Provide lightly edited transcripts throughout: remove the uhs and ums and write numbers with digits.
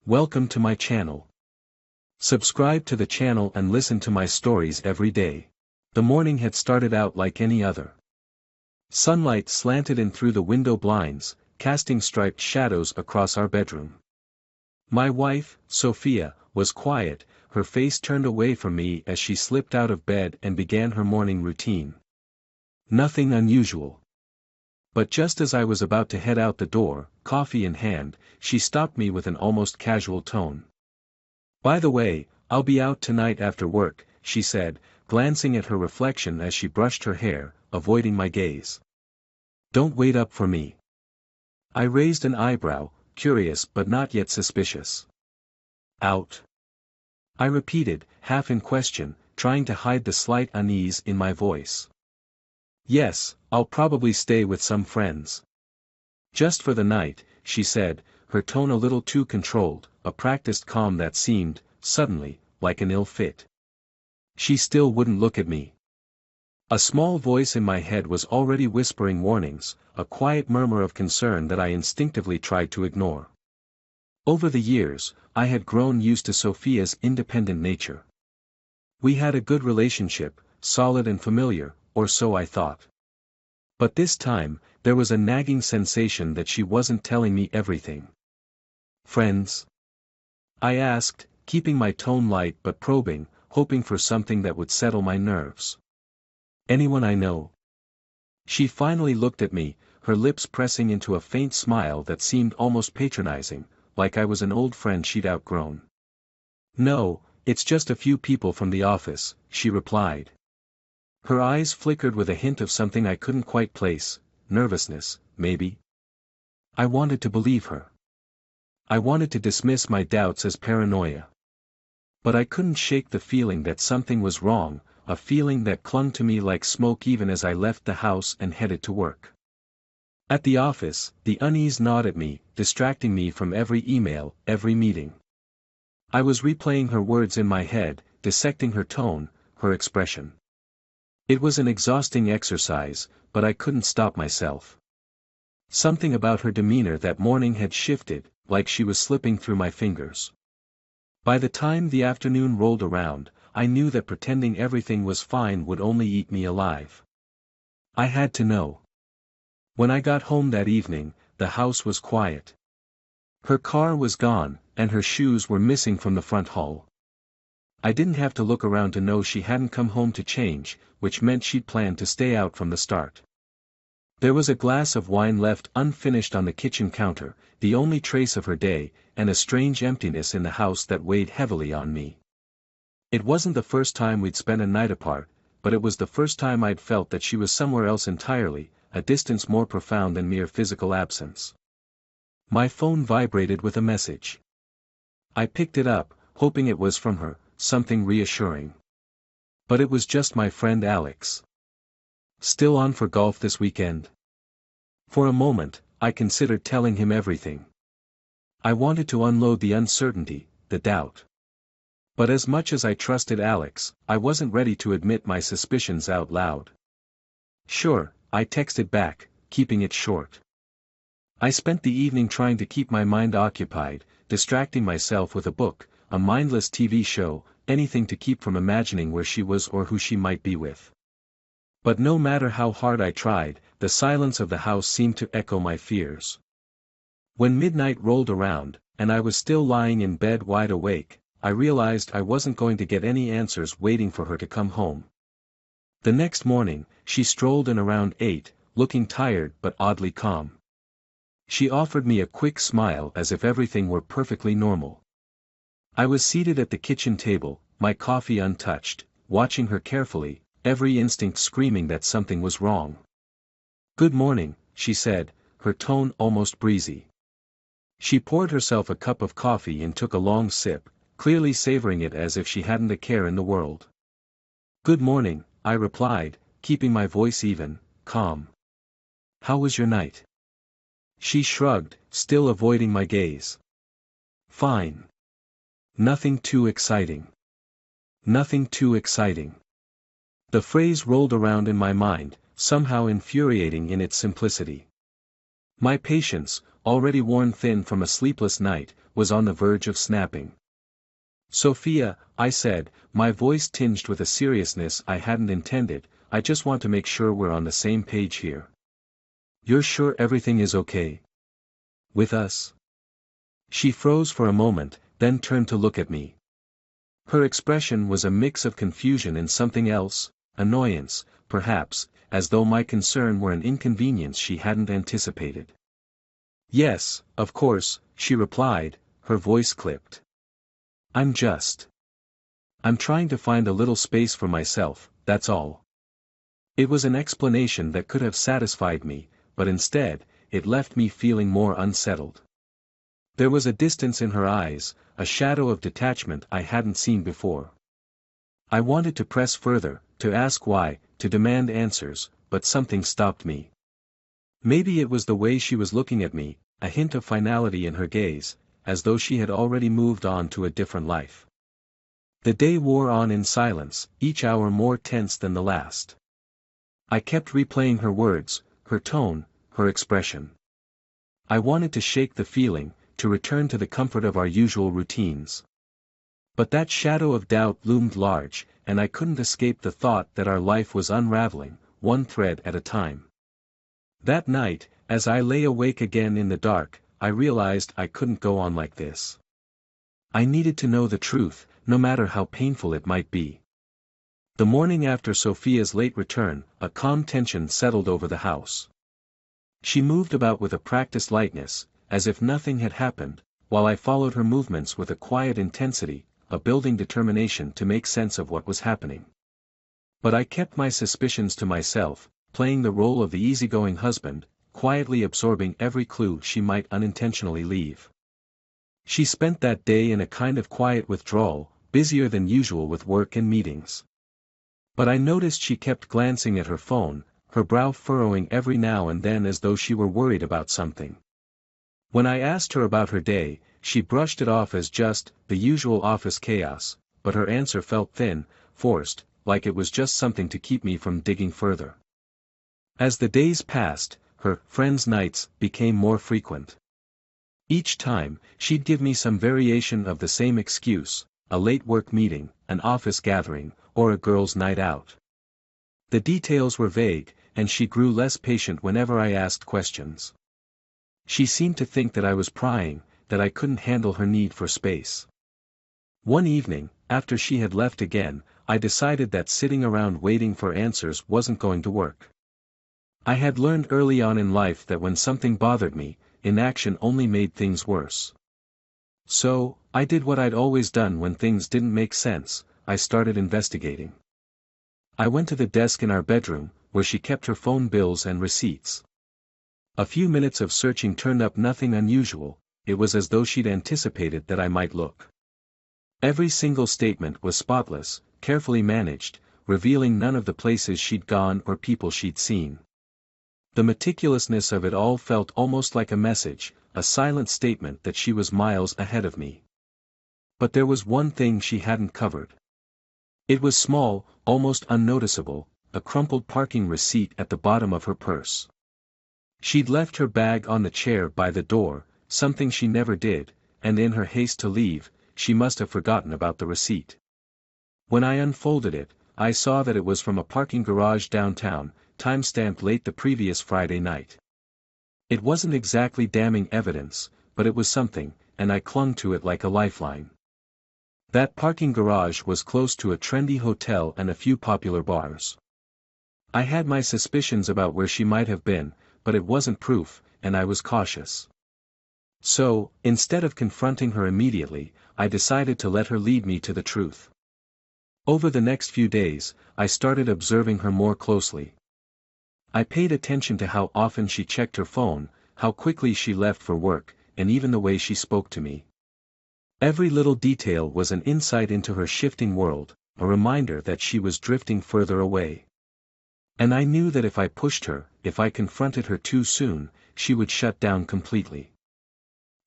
Welcome to my channel. Subscribe to the channel and listen to my stories every day. The morning had started out like any other. Sunlight slanted in through the window blinds, casting striped shadows across our bedroom. My wife, Sophia, was quiet, her face turned away from me as she slipped out of bed and began her morning routine. Nothing unusual. But just as I was about to head out the door, coffee in hand, she stopped me with an almost casual tone. "By the way, I'll be out tonight after work," she said, glancing at her reflection as she brushed her hair, avoiding my gaze. "Don't wait up for me." I raised an eyebrow, curious but not yet suspicious. "Out?" I repeated, half in question, trying to hide the slight unease in my voice. "Yes, I'll probably stay with some friends." "Just for the night," she said, her tone a little too controlled, a practiced calm that seemed, suddenly, like an ill fit. She still wouldn't look at me. A small voice in my head was already whispering warnings, a quiet murmur of concern that I instinctively tried to ignore. Over the years, I had grown used to Sophia's independent nature. We had a good relationship, solid and familiar, or so I thought. But this time, there was a nagging sensation that she wasn't telling me everything. "Friends?" I asked, keeping my tone light but probing, hoping for something that would settle my nerves. "Anyone I know?" She finally looked at me, her lips pressing into a faint smile that seemed almost patronizing, like I was an old friend she'd outgrown. "No, it's just a few people from the office," she replied. Her eyes flickered with a hint of something I couldn't quite place, nervousness, maybe. I wanted to believe her. I wanted to dismiss my doubts as paranoia. But I couldn't shake the feeling that something was wrong, a feeling that clung to me like smoke even as I left the house and headed to work. At the office, the unease gnawed at me, distracting me from every email, every meeting. I was replaying her words in my head, dissecting her tone, her expression. It was an exhausting exercise, but I couldn't stop myself. Something about her demeanor that morning had shifted, like she was slipping through my fingers. By the time the afternoon rolled around, I knew that pretending everything was fine would only eat me alive. I had to know. When I got home that evening, the house was quiet. Her car was gone, and her shoes were missing from the front hall. I didn't have to look around to know she hadn't come home to change, which meant she'd planned to stay out from the start. There was a glass of wine left unfinished on the kitchen counter, the only trace of her day, and a strange emptiness in the house that weighed heavily on me. It wasn't the first time we'd spent a night apart, but it was the first time I'd felt that she was somewhere else entirely, a distance more profound than mere physical absence. My phone vibrated with a message. I picked it up, hoping it was from her, something reassuring. But it was just my friend Alex. "Still on for golf this weekend?" For a moment, I considered telling him everything. I wanted to unload the uncertainty, the doubt. But as much as I trusted Alex, I wasn't ready to admit my suspicions out loud. "Sure," I texted back, keeping it short. I spent the evening trying to keep my mind occupied, distracting myself with a book, a mindless TV show, anything to keep from imagining where she was or who she might be with. But no matter how hard I tried, the silence of the house seemed to echo my fears. When midnight rolled around, and I was still lying in bed wide awake, I realized I wasn't going to get any answers waiting for her to come home. The next morning, she strolled in around 8, looking tired but oddly calm. She offered me a quick smile as if everything were perfectly normal. I was seated at the kitchen table, my coffee untouched, watching her carefully, every instinct screaming that something was wrong. "Good morning," she said, her tone almost breezy. She poured herself a cup of coffee and took a long sip, clearly savoring it as if she hadn't a care in the world. "Good morning," I replied, keeping my voice even, calm. "How was your night?" She shrugged, still avoiding my gaze. "Fine. Nothing too exciting." Nothing too exciting. The phrase rolled around in my mind, somehow infuriating in its simplicity. My patience, already worn thin from a sleepless night, was on the verge of snapping. "Sophia," I said, my voice tinged with a seriousness I hadn't intended, "I just want to make sure we're on the same page here. You're sure everything is okay with us?" She froze for a moment, then turned to look at me. Her expression was a mix of confusion and something else, annoyance, perhaps, as though my concern were an inconvenience she hadn't anticipated. "Yes, of course," she replied, her voice clipped. I'm trying to find a little space for myself, that's all." It was an explanation that could have satisfied me, but instead, it left me feeling more unsettled. There was a distance in her eyes, a shadow of detachment I hadn't seen before. I wanted to press further, to ask why, to demand answers, but something stopped me. Maybe it was the way she was looking at me, a hint of finality in her gaze, as though she had already moved on to a different life. The day wore on in silence, each hour more tense than the last. I kept replaying her words, her tone, her expression. I wanted to shake the feeling, to return to the comfort of our usual routines. But that shadow of doubt loomed large, and I couldn't escape the thought that our life was unraveling, one thread at a time. That night, as I lay awake again in the dark, I realized I couldn't go on like this. I needed to know the truth, no matter how painful it might be. The morning after Sophia's late return, a calm tension settled over the house. She moved about with a practiced lightness, as if nothing had happened, while I followed her movements with a quiet intensity, a building determination to make sense of what was happening. But I kept my suspicions to myself, playing the role of the easygoing husband, quietly absorbing every clue she might unintentionally leave. She spent that day in a kind of quiet withdrawal, busier than usual with work and meetings. But I noticed she kept glancing at her phone, her brow furrowing every now and then as though she were worried about something. When I asked her about her day, she brushed it off as just the usual office chaos, but her answer felt thin, forced, like it was just something to keep me from digging further. As the days passed, her friends' nights became more frequent. Each time, she'd give me some variation of the same excuse, a late work meeting, an office gathering, or a girls' night out. The details were vague, and she grew less patient whenever I asked questions. She seemed to think that I was prying, that I couldn't handle her need for space. One evening, after she had left again, I decided that sitting around waiting for answers wasn't going to work. I had learned early on in life that when something bothered me, inaction only made things worse. So, I did what I'd always done when things didn't make sense, I started investigating. I went to the desk in our bedroom, where she kept her phone bills and receipts. A few minutes of searching turned up nothing unusual, it was as though she'd anticipated that I might look. Every single statement was spotless, carefully managed, revealing none of the places she'd gone or people she'd seen. The meticulousness of it all felt almost like a message, a silent statement that she was miles ahead of me. But there was one thing she hadn't covered. It was small, almost unnoticeable, a crumpled parking receipt at the bottom of her purse. She'd left her bag on the chair by the door, something she never did, and in her haste to leave, she must have forgotten about the receipt. When I unfolded it, I saw that it was from a parking garage downtown, time-stamped late the previous Friday night. It wasn't exactly damning evidence, but it was something, and I clung to it like a lifeline. That parking garage was close to a trendy hotel and a few popular bars. I had my suspicions about where she might have been, but it wasn't proof, and I was cautious. So, instead of confronting her immediately, I decided to let her lead me to the truth. Over the next few days, I started observing her more closely. I paid attention to how often she checked her phone, how quickly she left for work, and even the way she spoke to me. Every little detail was an insight into her shifting world, a reminder that she was drifting further away. And I knew that if I pushed her, if I confronted her too soon, she would shut down completely.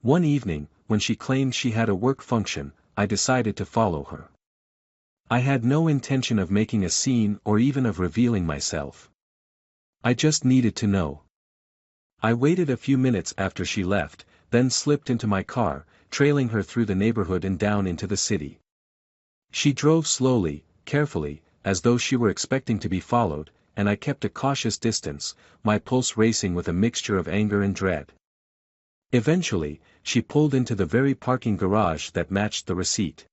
One evening, when she claimed she had a work function, I decided to follow her. I had no intention of making a scene or even of revealing myself. I just needed to know. I waited a few minutes after she left, then slipped into my car, trailing her through the neighborhood and down into the city. She drove slowly, carefully, as though she were expecting to be followed, and I kept a cautious distance, my pulse racing with a mixture of anger and dread. Eventually, she pulled into the very parking garage that matched the receipt.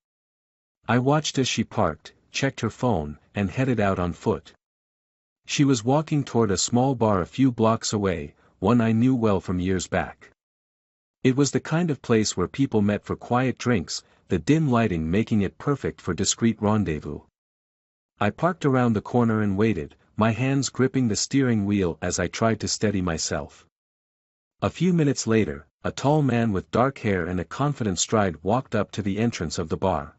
I watched as she parked, checked her phone, and headed out on foot. She was walking toward a small bar a few blocks away, one I knew well from years back. It was the kind of place where people met for quiet drinks, the dim lighting making it perfect for discreet rendezvous. I parked around the corner and waited, my hands gripping the steering wheel as I tried to steady myself. A few minutes later, a tall man with dark hair and a confident stride walked up to the entrance of the bar.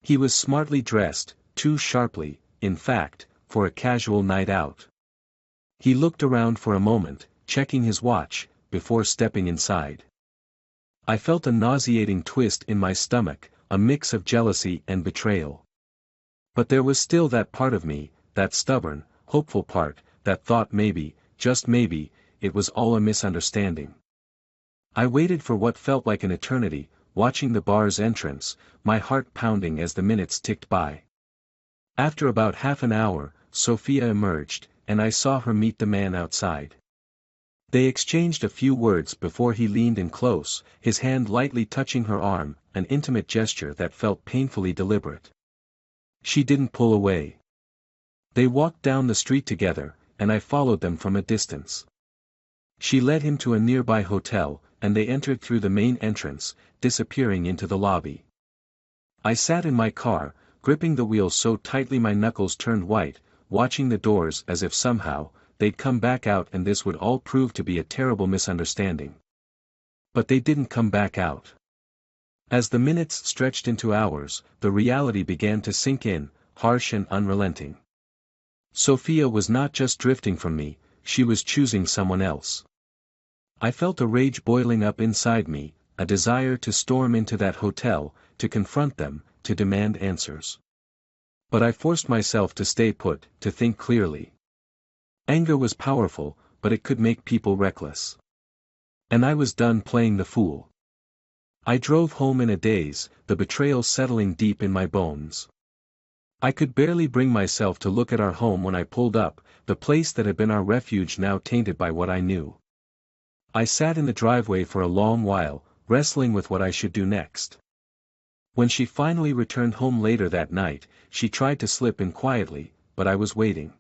He was smartly dressed, too sharply, in fact, for a casual night out. He looked around for a moment, checking his watch, before stepping inside. I felt a nauseating twist in my stomach, a mix of jealousy and betrayal. But there was still that part of me, that stubborn, hopeful part, that thought maybe, just maybe, it was all a misunderstanding. I waited for what felt like an eternity, watching the bar's entrance, my heart pounding as the minutes ticked by. After about half an hour, Sophia emerged, and I saw her meet the man outside. They exchanged a few words before he leaned in close, his hand lightly touching her arm, an intimate gesture that felt painfully deliberate. She didn't pull away. They walked down the street together, and I followed them from a distance. She led him to a nearby hotel, and they entered through the main entrance, disappearing into the lobby. I sat in my car, gripping the wheel so tightly my knuckles turned white, watching the doors as if somehow, they'd come back out and this would all prove to be a terrible misunderstanding. But they didn't come back out. As the minutes stretched into hours, the reality began to sink in, harsh and unrelenting. Sophia was not just drifting from me, she was choosing someone else. I felt a rage boiling up inside me, a desire to storm into that hotel, to confront them, to demand answers. But I forced myself to stay put, to think clearly. Anger was powerful, but it could make people reckless. And I was done playing the fool. I drove home in a daze, the betrayal settling deep in my bones. I could barely bring myself to look at our home when I pulled up, the place that had been our refuge now tainted by what I knew. I sat in the driveway for a long while, wrestling with what I should do next. When she finally returned home later that night, she tried to slip in quietly, but I was waiting.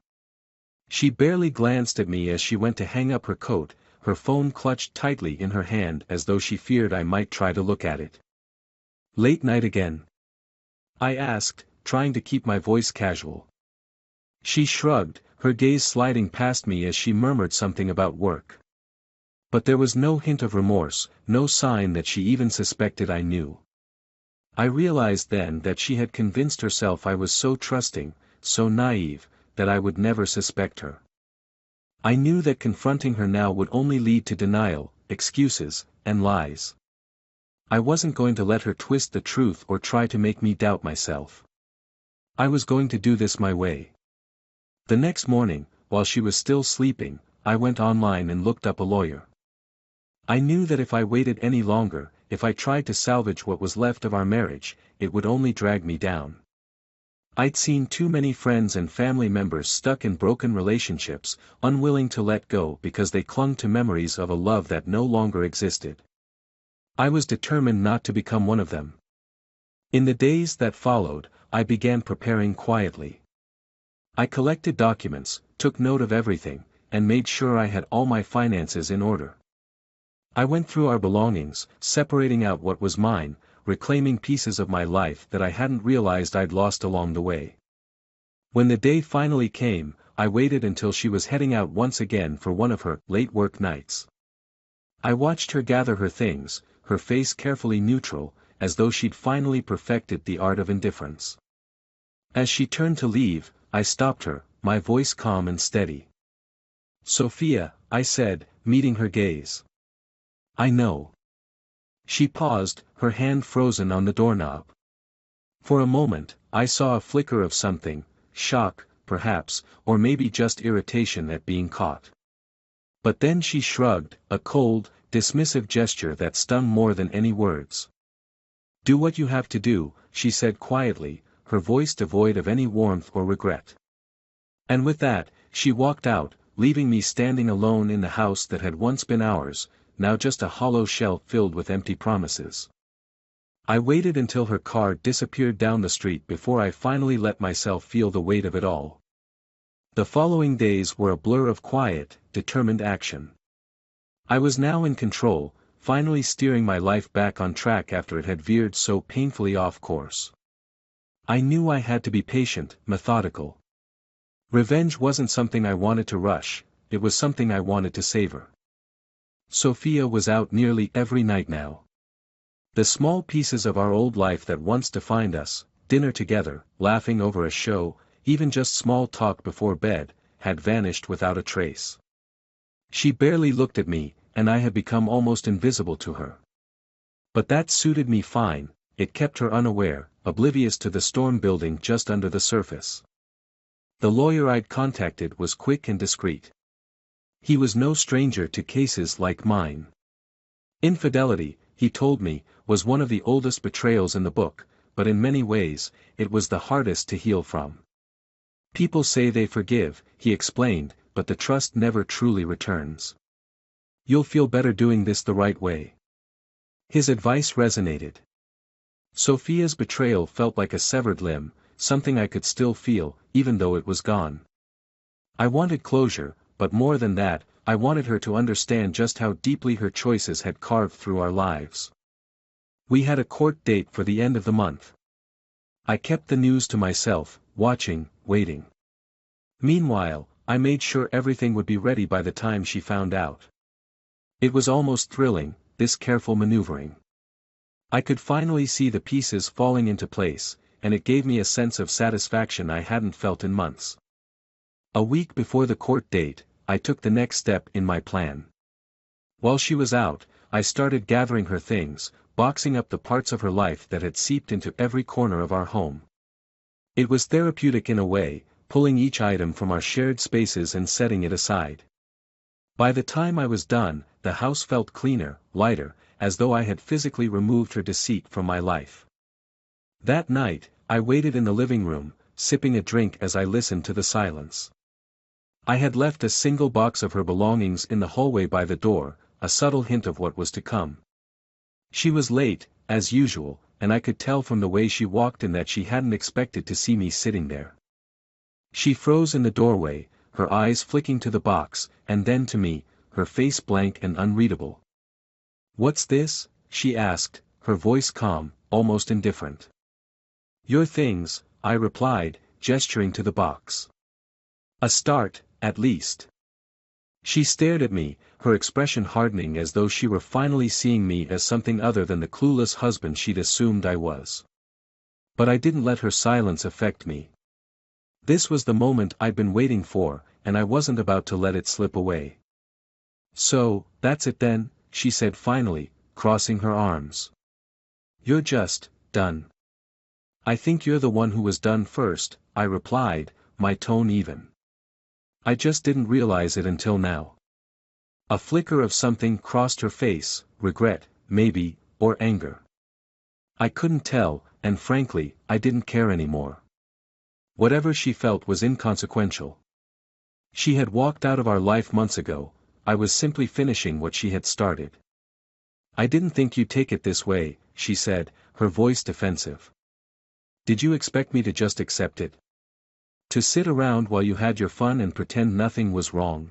She barely glanced at me as she went to hang up her coat, her phone clutched tightly in her hand as though she feared I might try to look at it. "Late night again?" I asked, trying to keep my voice casual. She shrugged, her gaze sliding past me as she murmured something about work. But there was no hint of remorse, no sign that she even suspected I knew. I realized then that she had convinced herself I was so trusting, so naive, that I would never suspect her. I knew that confronting her now would only lead to denial, excuses, and lies. I wasn't going to let her twist the truth or try to make me doubt myself. I was going to do this my way. The next morning, while she was still sleeping, I went online and looked up a lawyer. I knew that if I waited any longer, if I tried to salvage what was left of our marriage, it would only drag me down. I'd seen too many friends and family members stuck in broken relationships, unwilling to let go because they clung to memories of a love that no longer existed. I was determined not to become one of them. In the days that followed, I began preparing quietly. I collected documents, took note of everything, and made sure I had all my finances in order. I went through our belongings, separating out what was mine, reclaiming pieces of my life that I hadn't realized I'd lost along the way. When the day finally came, I waited until she was heading out once again for one of her late work nights. I watched her gather her things, her face carefully neutral, as though she'd finally perfected the art of indifference. As she turned to leave, I stopped her, my voice calm and steady. "Sophia," I said, meeting her gaze. "I know." She paused, her hand frozen on the doorknob. For a moment, I saw a flicker of something, shock, perhaps, or maybe just irritation at being caught. But then she shrugged, a cold, dismissive gesture that stung more than any words. "Do what you have to do," she said quietly, her voice devoid of any warmth or regret. And with that, she walked out, leaving me standing alone in the house that had once been ours, now just a hollow shell filled with empty promises. I waited until her car disappeared down the street before I finally let myself feel the weight of it all. The following days were a blur of quiet, determined action. I was now in control, finally steering my life back on track after it had veered so painfully off course. I knew I had to be patient, methodical. Revenge wasn't something I wanted to rush, it was something I wanted to savor. Sophia was out nearly every night now. The small pieces of our old life that once defined us, dinner together, laughing over a show, even just small talk before bed, had vanished without a trace. She barely looked at me, and I had become almost invisible to her. But that suited me fine, it kept her unaware, oblivious to the storm building just under the surface. The lawyer I'd contacted was quick and discreet. He was no stranger to cases like mine. Infidelity, he told me, was one of the oldest betrayals in the book, but in many ways, it was the hardest to heal from. People say they forgive, he explained, but the trust never truly returns. You'll feel better doing this the right way. His advice resonated. Sophia's betrayal felt like a severed limb, something I could still feel, even though it was gone. I wanted closure, but more than that, I wanted her to understand just how deeply her choices had carved through our lives. We had a court date for the end of the month. I kept the news to myself, watching, waiting. Meanwhile, I made sure everything would be ready by the time she found out. It was almost thrilling, this careful maneuvering. I could finally see the pieces falling into place, and it gave me a sense of satisfaction I hadn't felt in months. A week before the court date, I took the next step in my plan. While she was out, I started gathering her things, boxing up the parts of her life that had seeped into every corner of our home. It was therapeutic in a way, pulling each item from our shared spaces and setting it aside. By the time I was done, the house felt cleaner, lighter, as though I had physically removed her deceit from my life. That night, I waited in the living room, sipping a drink as I listened to the silence. I had left a single box of her belongings in the hallway by the door, a subtle hint of what was to come. She was late, as usual, and I could tell from the way she walked in that she hadn't expected to see me sitting there. She froze in the doorway, her eyes flicking to the box, and then to me, her face blank and unreadable. "What's this?" she asked, her voice calm, almost indifferent. "Your things," I replied, gesturing to the box. "A start, at least." She stared at me, her expression hardening as though she were finally seeing me as something other than the clueless husband she'd assumed I was. But I didn't let her silence affect me. This was the moment I'd been waiting for, and I wasn't about to let it slip away. "So, that's it then," she said finally, crossing her arms. "You're just done." "I think you're the one who was done first," I replied, my tone even. "I just didn't realize it until now." A flicker of something crossed her face, regret, maybe, or anger. I couldn't tell, and frankly, I didn't care anymore. Whatever she felt was inconsequential. She had walked out of our life months ago, I was simply finishing what she had started. "I didn't think you'd take it this way," she said, her voice defensive. "Did you expect me to just accept it? To sit around while you had your fun and pretend nothing was wrong?"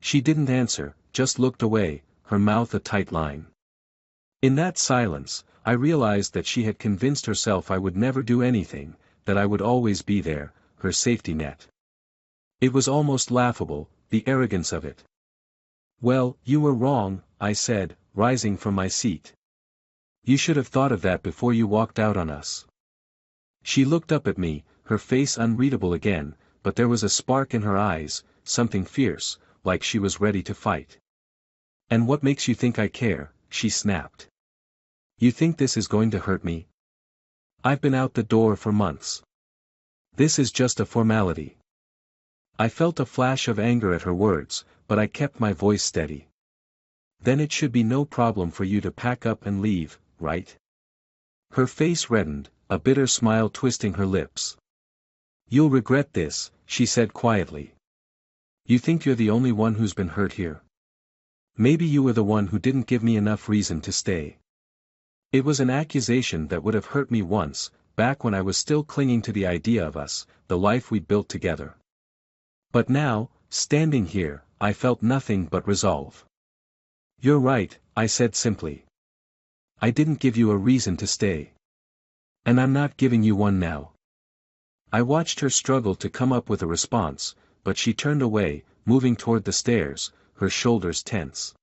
She didn't answer, just looked away, her mouth a tight line. In that silence, I realized that she had convinced herself I would never do anything, that I would always be there, her safety net. It was almost laughable, the arrogance of it. "Well, you were wrong," I said, rising from my seat. "You should have thought of that before you walked out on us." She looked up at me, her face unreadable again, but there was a spark in her eyes, something fierce, like she was ready to fight. "And what makes you think I care?" she snapped. "You think this is going to hurt me? I've been out the door for months. This is just a formality." I felt a flash of anger at her words, but I kept my voice steady. Then it should be no problem for you to pack up and leave, right? Her face reddened, a bitter smile twisting her lips. You'll regret this, she said quietly. You think you're the only one who's been hurt here? Maybe you were the one who didn't give me enough reason to stay. It was an accusation that would have hurt me once, back when I was still clinging to the idea of us, the life we'd built together. But now, standing here, I felt nothing but resolve. You're right, I said simply. I didn't give you a reason to stay. And I'm not giving you one now. I watched her struggle to come up with a response, but she turned away, moving toward the stairs, her shoulders tense.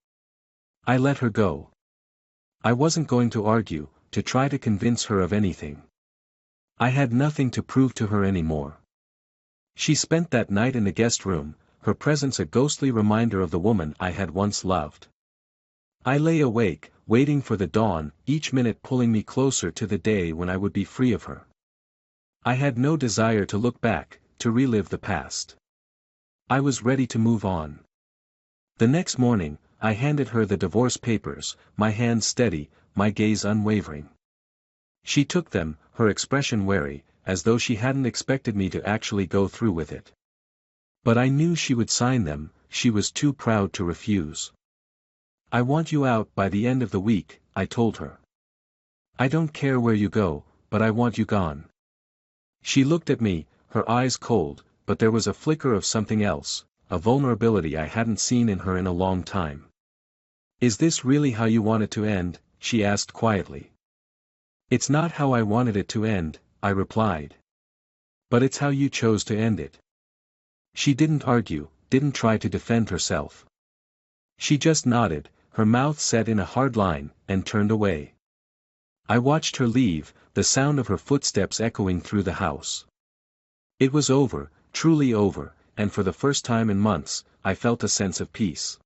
I let her go. I wasn't going to argue, to try to convince her of anything. I had nothing to prove to her anymore. She spent that night in the guest room, her presence a ghostly reminder of the woman I had once loved. I lay awake, waiting for the dawn, each minute pulling me closer to the day when I would be free of her. I had no desire to look back, to relive the past. I was ready to move on. The next morning, I handed her the divorce papers, my hand steady, my gaze unwavering. She took them, her expression wary, as though she hadn't expected me to actually go through with it. But I knew she would sign them, she was too proud to refuse. I want you out by the end of the week, I told her. I don't care where you go, but I want you gone. She looked at me, her eyes cold, but there was a flicker of something else, a vulnerability I hadn't seen in her in a long time. Is this really how you want it to end? She asked quietly. It's not how I wanted it to end, I replied. But it's how you chose to end it. She didn't argue, didn't try to defend herself. She just nodded, her mouth set in a hard line, and turned away. I watched her leave, the sound of her footsteps echoing through the house. It was over, truly over, and for the first time in months, I felt a sense of peace.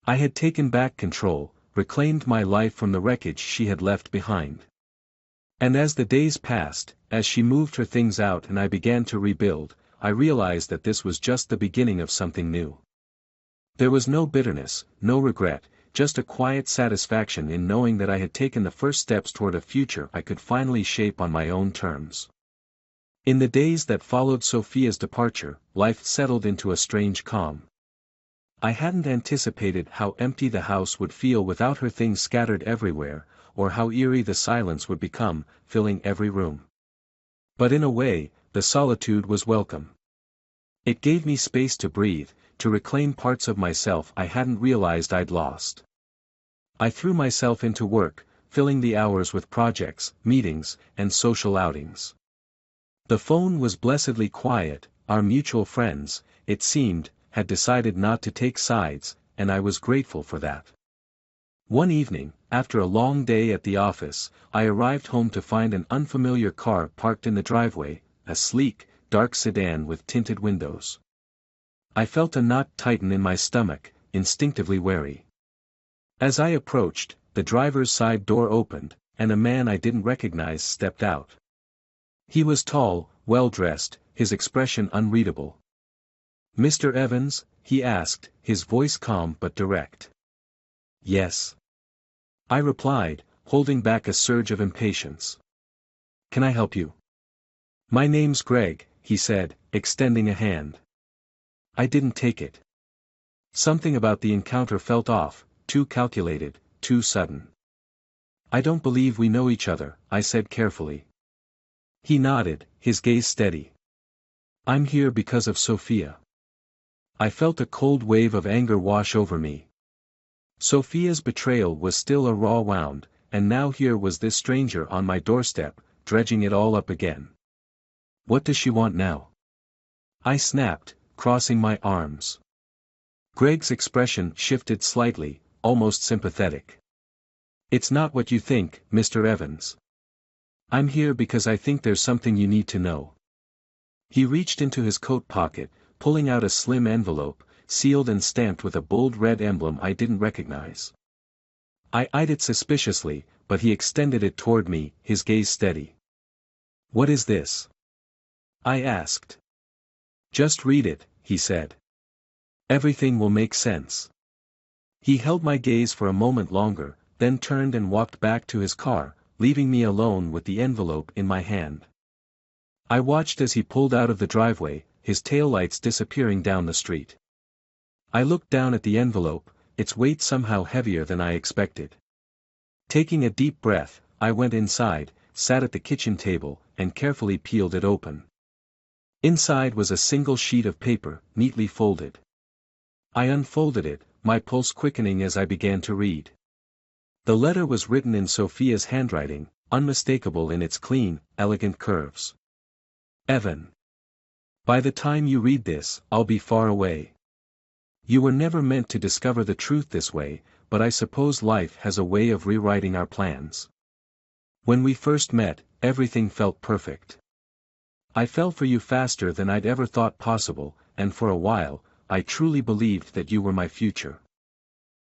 I had taken back control, reclaimed my life from the wreckage she had left behind. And as the days passed, as she moved her things out and I began to rebuild, I realized that this was just the beginning of something new. There was no bitterness, no regret, just a quiet satisfaction in knowing that I had taken the first steps toward a future I could finally shape on my own terms. In the days that followed Sophia's departure, life settled into a strange calm. I hadn't anticipated how empty the house would feel without her things scattered everywhere, or how eerie the silence would become, filling every room. But in a way, the solitude was welcome. It gave me space to breathe, to reclaim parts of myself I hadn't realized I'd lost. I threw myself into work, filling the hours with projects, meetings, and social outings. The phone was blessedly quiet, our mutual friends, it seemed, had decided not to take sides, and I was grateful for that. One evening, after a long day at the office, I arrived home to find an unfamiliar car parked in the driveway, a sleek, dark sedan with tinted windows. I felt a knot tighten in my stomach, instinctively wary. As I approached, the driver's side door opened, and a man I didn't recognize stepped out. He was tall, well-dressed, his expression unreadable. "Mr. Evans?" he asked, his voice calm but direct. "Yes," I replied, holding back a surge of impatience. "Can I help you?" "My name's Greg," he said, extending a hand. I didn't take it. Something about the encounter felt off, too calculated, too sudden. "I don't believe we know each other," I said carefully. He nodded, his gaze steady. "I'm here because of Sophia." I felt a cold wave of anger wash over me. Sophia's betrayal was still a raw wound, and now here was this stranger on my doorstep, dredging it all up again. What does she want now? I snapped, crossing my arms. Greg's expression shifted slightly, almost sympathetic. "It's not what you think, Mr. Evans. I'm here because I think there's something you need to know." He reached into his coat pocket, pulling out a slim envelope, sealed and stamped with a bold red emblem I didn't recognize. I eyed it suspiciously, but he extended it toward me, his gaze steady. "What is this?" I asked. "Just read it," he said. Everything will make sense. He held my gaze for a moment longer, then turned and walked back to his car, leaving me alone with the envelope in my hand. I watched as he pulled out of the driveway, his taillights disappearing down the street. I looked down at the envelope, its weight somehow heavier than I expected. Taking a deep breath, I went inside, sat at the kitchen table, and carefully peeled it open. Inside was a single sheet of paper, neatly folded. I unfolded it, my pulse quickening as I began to read. The letter was written in Sophia's handwriting, unmistakable in its clean, elegant curves. Evan. By the time you read this, I'll be far away. You were never meant to discover the truth this way, but I suppose life has a way of rewriting our plans. When we first met, everything felt perfect. I fell for you faster than I'd ever thought possible, and for a while, I truly believed that you were my future.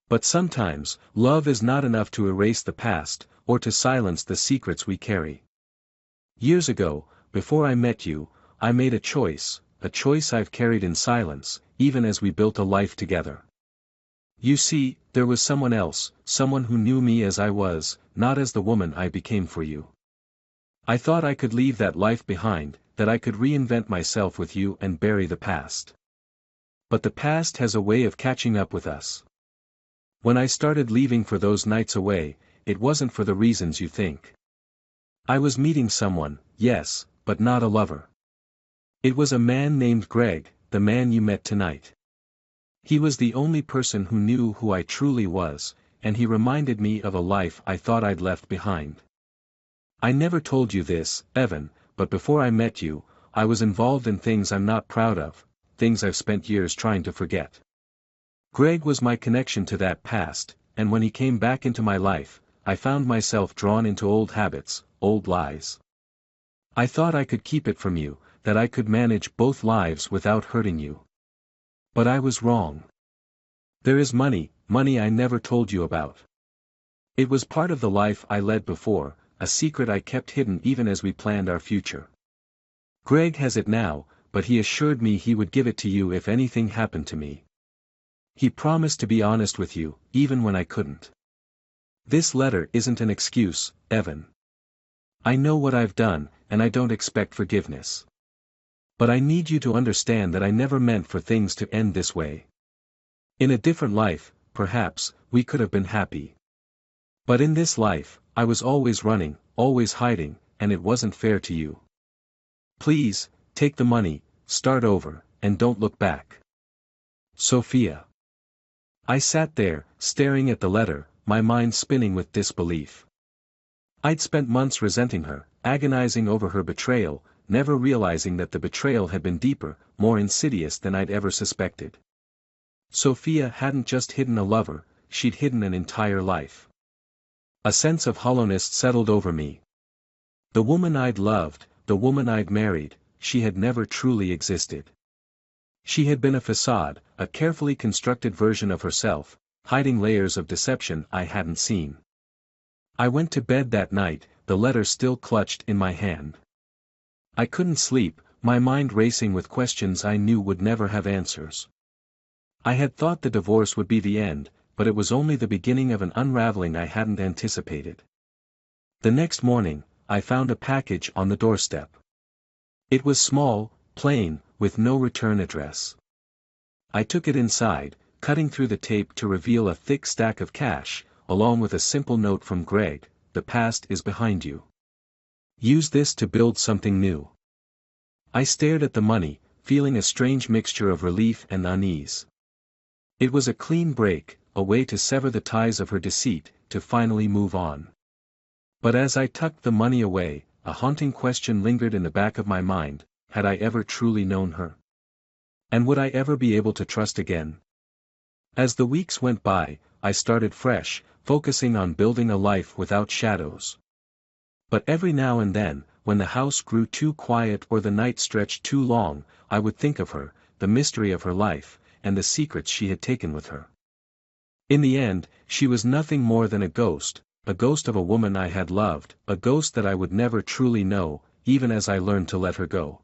But sometimes, love is not enough to erase the past, or to silence the secrets we carry. Years ago, before I met you, I made a choice I've carried in silence, even as we built a life together. You see, there was someone else, someone who knew me as I was, not as the woman I became for you. I thought I could leave that life behind, that I could reinvent myself with you and bury the past. But the past has a way of catching up with us. When I started leaving for those nights away, it wasn't for the reasons you think. I was meeting someone, yes, but not a lover. It was a man named Greg, the man you met tonight. He was the only person who knew who I truly was, and he reminded me of a life I thought I'd left behind. I never told you this, Evan, but before I met you, I was involved in things I'm not proud of, things I've spent years trying to forget. Greg was my connection to that past, and when he came back into my life, I found myself drawn into old habits, old lies. I thought I could keep it from you, that I could manage both lives without hurting you. But I was wrong. There is money I never told you about. It was part of the life I led before, a secret I kept hidden even as we planned our future. Greg has it now, but he assured me he would give it to you if anything happened to me. He promised to be honest with you, even when I couldn't. This letter isn't an excuse, Evan. I know what I've done, and I don't expect forgiveness. But I need you to understand that I never meant for things to end this way. In a different life, perhaps, we could have been happy. But in this life, I was always running, always hiding, and it wasn't fair to you. Please, take the money, start over, and don't look back. Sophia. I sat there, staring at the letter, my mind spinning with disbelief. I'd spent months resenting her, agonizing over her betrayal, never realizing that the betrayal had been deeper, more insidious than I'd ever suspected. Sophia hadn't just hidden a lover, she'd hidden an entire life. A sense of hollowness settled over me. The woman I'd loved, the woman I'd married, she had never truly existed. She had been a facade, a carefully constructed version of herself, hiding layers of deception I hadn't seen. I went to bed that night, the letter still clutched in my hand. I couldn't sleep, my mind racing with questions I knew would never have answers. I had thought the divorce would be the end, but it was only the beginning of an unraveling I hadn't anticipated. The next morning, I found a package on the doorstep. It was small, plain, with no return address. I took it inside, cutting through the tape to reveal a thick stack of cash, along with a simple note from Greg: the past is behind you. Use this to build something new. I stared at the money, feeling a strange mixture of relief and unease. It was a clean break, a way to sever the ties of her deceit, to finally move on. But as I tucked the money away, a haunting question lingered in the back of my mind: had I ever truly known her? And would I ever be able to trust again? As the weeks went by, I started fresh, focusing on building a life without shadows. But every now and then, when the house grew too quiet or the night stretched too long, I would think of her, the mystery of her life, and the secrets she had taken with her. In the end, she was nothing more than a ghost of a woman I had loved, a ghost that I would never truly know, even as I learned to let her go.